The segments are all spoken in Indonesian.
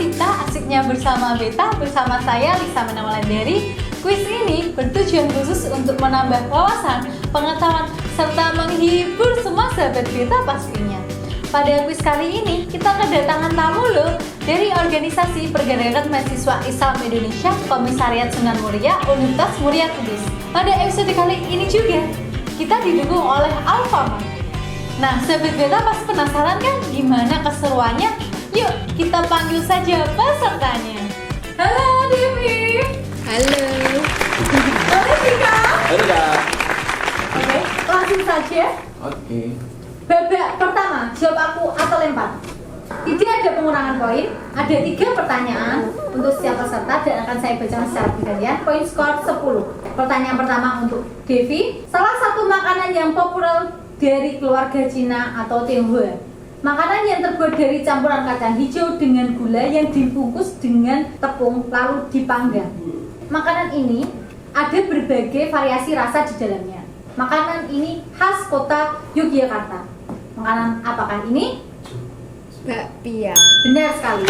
Vita, asiknya bersama Beta, bersama saya Lisa Menawalandari. Kuis ini bertujuan khusus untuk menambah wawasan, pengetahuan, serta menghibur semua sahabat Beta pastinya. Pada kuis kali ini, kita kedatangan tamu loh dari organisasi Pergerakan Mahasiswa Islam Indonesia Komisariat Sunan Muria Universitas Muria Kudus. Pada episode kali ini juga, kita didukung oleh Alfamart. Nah, sahabat Beta pasti penasaran kan gimana keseruannya? Yuk, kita panggil saja pesertanya. Halo Devi. Halo. Halo Vika. Halo Kak. Oke, langsung saja. Oke. Babak pertama, jawab aku atau lempar. Tidak ada pengurangan poin, ada 3 pertanyaan untuk setiap peserta dan akan saya bacakan secara bergantian. Poin skor 10. Pertanyaan pertama untuk Devi. Salah satu makanan yang populer dari keluarga Cina atau Tionghoa. Makanan yang terbuat dari campuran kacang hijau dengan gula yang dibungkus dengan tepung lalu dipanggang. Makanan ini ada berbagai variasi rasa di dalamnya. Makanan ini khas kota Yogyakarta. Makanan apakah ini? Bakpia. Benar sekali.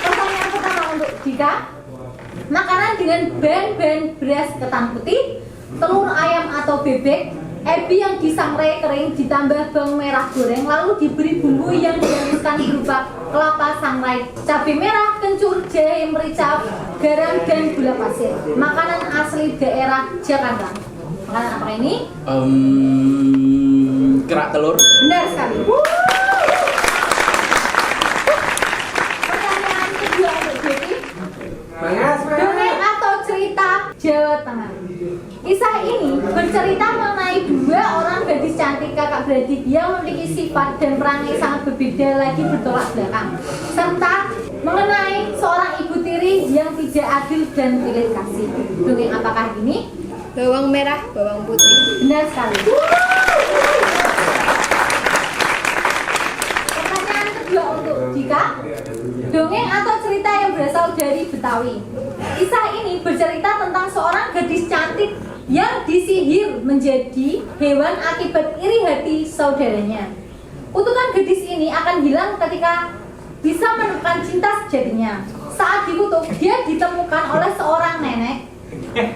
Pertanyaan pertama untuk Dika. Makanan dengan bahan-bahan beras ketan putih, telur ayam atau bebek, ebi yang disangrai kering ditambah bawang merah goreng lalu diberi bumbu yang dihaluskan berupa kelapa sangrai, cabai merah, kencur, jahe, merica, garam dan gula pasir. Makanan asli daerah Jakarta. Makanan apa ini? Kerak telur. Benar sekali. Pertanyaan kedua untuk Devi. Dongeng atau cerita Jawa Tengah. Kisah ini bercerita mengenai 2 orang gadis cantik kakak beradik yang memiliki sifat dan perangai sangat berbeda lagi bertolak belakang, serta mengenai seorang ibu tiri yang tidak adil dan pilih kasih. Dongeng apakah ini? Bawang merah, bawang putih. Benar sekali. Pertanyaan kedua untuk Dika. Dongeng atau cerita yang berasal dari Betawi. Kisah ini bercerita tentang seorang gadis cantik yang disihir menjadi hewan akibat iri hati saudaranya. Kutukan gadis ini akan hilang ketika bisa menemukan cinta sejatinya. Saat dikutuk, dia ditemukan oleh seorang nenek.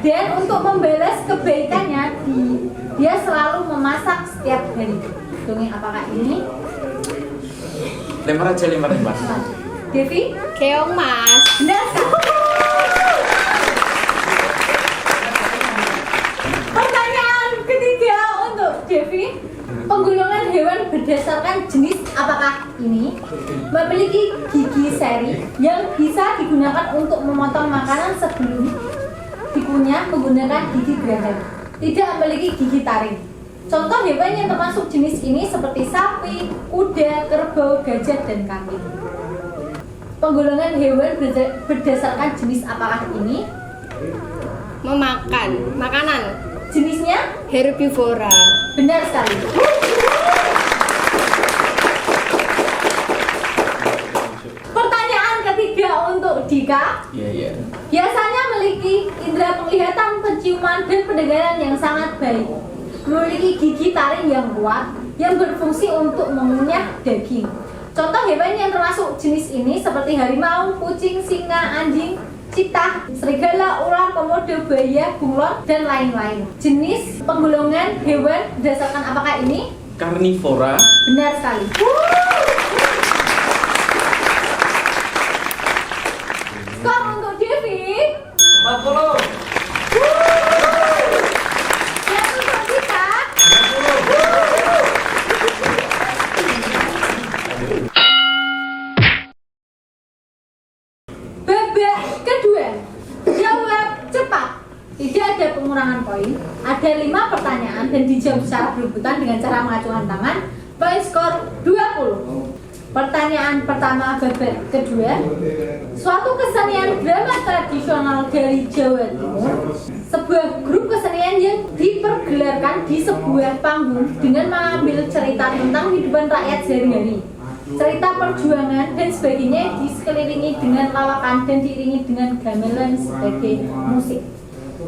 Dan untuk membalas kebaikannya, dia selalu memasak setiap hari. Dongeng apakah ini? Lempar aja, lempar. Devi? Keong mas. Benar sekali. Pertanyaan ketiga untuk Devi. Penggolongan hewan berdasarkan jenis apakah ini? Memiliki gigi seri yang bisa digunakan untuk memotong makanan sebelum dikunyah menggunakan gigi geraham. Tidak memiliki gigi taring. Contoh hewan yang termasuk jenis ini seperti sapi, kuda, kerbau, gajah, dan kambing. Penggolongan hewan berdasarkan jenis apakah ini? Memakan makanan. Jenisnya? Herbivora. Benar sekali. Pertanyaan ketiga untuk Dika. Iya. Biasanya memiliki indera penglihatan, penciuman, dan pendengaran yang sangat baik. Memiliki gigi taring yang kuat yang berfungsi untuk mengunyah daging. Contoh hewan yang termasuk jenis ini seperti harimau, kucing, singa, anjing, citah, serigala, ular, komodo, buaya, bunglon, dan lain-lain. Jenis penggolongan hewan berdasarkan apakah ini? Karnivora. Benar sekali. Skor untuk Devi 40. dan untuk Dika 60. Babak kedua, jawab cepat. Tidak ada pengurangan poin. Ada 5 pertanyaan dan dijawab secara berebutan dengan cara mengacungkan tangan. Poin skor 20. Pertanyaan pertama babak kedua. Suatu kesenian drama tradisional dari Jawa Timur. Sebuah grup kesenian yang dipergelarkan di sebuah panggung dengan mengambil cerita tentang kehidupan rakyat sehari-hari. Cerita perjuangan dan sebagainya disekelilingi dengan lawakan dan diiringi dengan gamelan sebagai musik.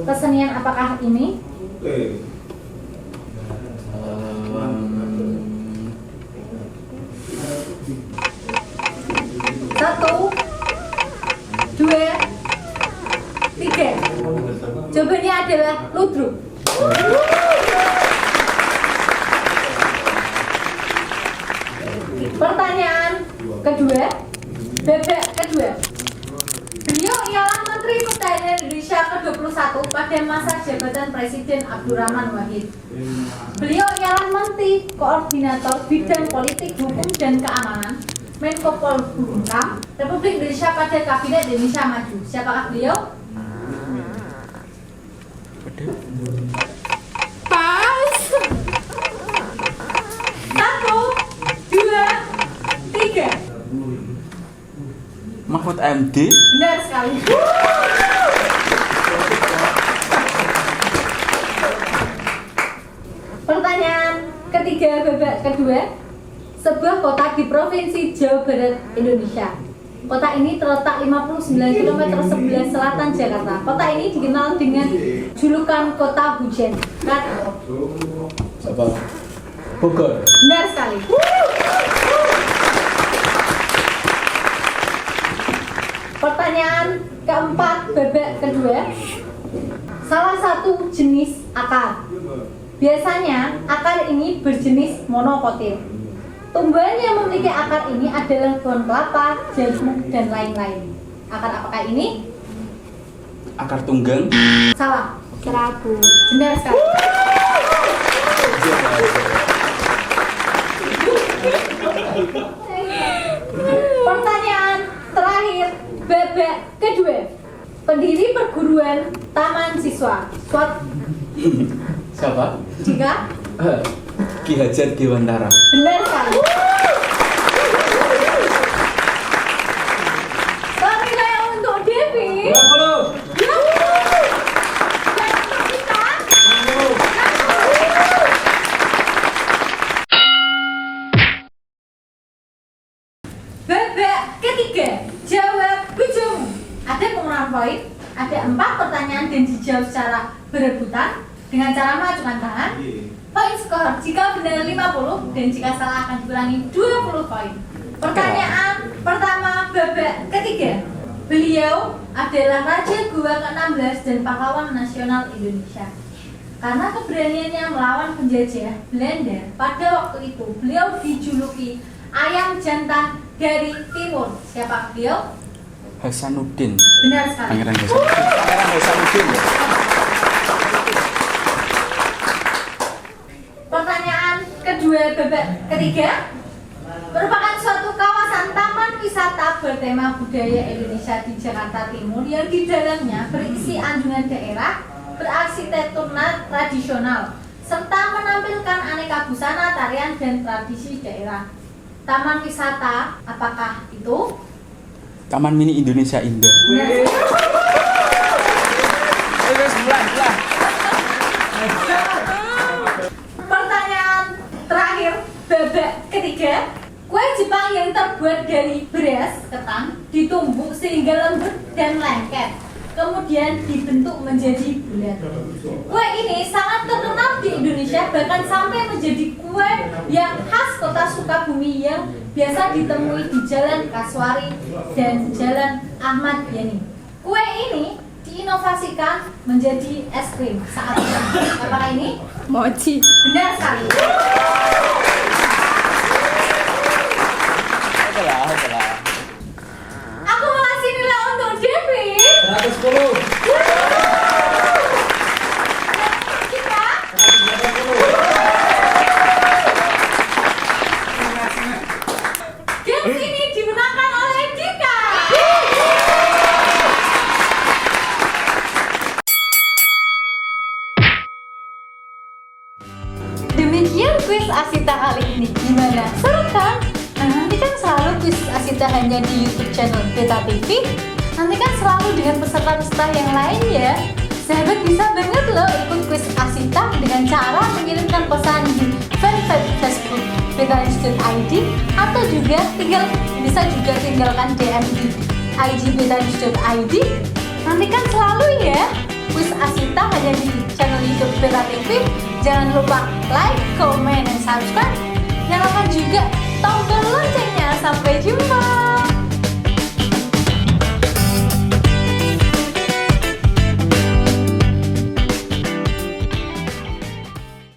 Kesenian apakah ini? Jawabannya adalah ludruk. Pertanyaan kedua, bebek kedua. Beliau ialah Menteri Pertahanan Indonesia ke-21 pada masa jabatan Presiden Abdurrahman Wahid. Beliau ialah Menteri Koordinator Bidang Politik, Hukum, dan Keamanan Menko Polhukam Republik Indonesia pada Kabinet Indonesia Maju. Siapakah beliau? Pas. 1, 2, 3. Mahfud MD. Benar sekali. Pertanyaan ketiga, bebek kedua. Sebuah kota di Provinsi Jawa Barat, Indonesia. Kota ini terletak 59 km sebelah selatan Jakarta. Kota ini dikenal dengan julukan Kota Hujan. Apa? Bogor. Benar sekali. Pertanyaan keempat, bebek kedua. Salah satu jenis akar. Biasanya akar ini berjenis monokotil. Tumbuhan yang memiliki akar ini adalah pohon kelapa, jagung, dan lain-lain. Akar apakah ini? Akar tunggang. Salah. Serabut. Benar sekali. Pertanyaan terakhir, bebek kedua. Pendiri perguruan Taman Siswa. Siapa? Jika Ki Hajar Dewantara. benar sekali. Senilai untuk Devi. 20. Dan untuk kita. Bebek ketiga, jawab ujung. Ada pengurangan poin, ada 4 pertanyaan dan dijawab secara berebutan dengan cara mengajukan tangan. Poin skor jika benar 50 dan jika salah akan dikurangi 20 poin. Pertanyaan pertama, bebek ketiga. Beliau adalah Raja Goa ke-16 dan pahlawan nasional Indonesia. Karena keberaniannya melawan penjajah Belanda, pada waktu itu beliau dijuluki ayam jantan dari timur. Siapa beliau? Hasanuddin. Benar sekali. Pangeran Hasanuddin. Pangeran Hasanuddin. Pertanyaan kedua, bebek ketiga. Merupakan suatu kawasan taman wisata bertema budaya Indonesia di Jakarta Timur yang di dalamnya berisi anjungan daerah berarsitektur tradisional serta menampilkan aneka busana, tarian, dan tradisi daerah. Taman wisata apakah itu? Taman Mini Indonesia Indah. Pertanyaan terakhir, bebek ketiga. Kue Jepang yang terbuat dari beras ketan ditumbuk sehingga lembut dan lengket, kemudian dibentuk menjadi bulat. Kue ini sangat terkenal di Indonesia, bahkan sampai menjadi kue yang khas kota Sukabumi yang biasa ditemui di Jalan Kasuari dan Jalan Ahmad Yani. Kue ini diinovasikan menjadi es krim saat ini. Apakah ini? Mochi. Benar sekali. Aku mengasih nilai untuk Devi 110. kita. Games ini dimenangkan oleh Dika. Demikian kuis Asita kali ini. Gimana? Seru kan? Nah, nantikan selalu kuis Asita hanya di YouTube channel Beta TV. Nantikan selalu dengan peserta-peserta yang lain ya. Sahabat bisa banget loh ikut kuis Asita dengan cara mengirimkan pesan di fanpage Facebook betanews.id atau juga bisa tinggalkan DM di IG betanews.id. Nantikan selalu ya kuis Asita hanya di channel YouTube Beta TV. Jangan lupa like, comment, dan subscribe. Nyalakan juga tombol loncengnya. Sampai jumpa.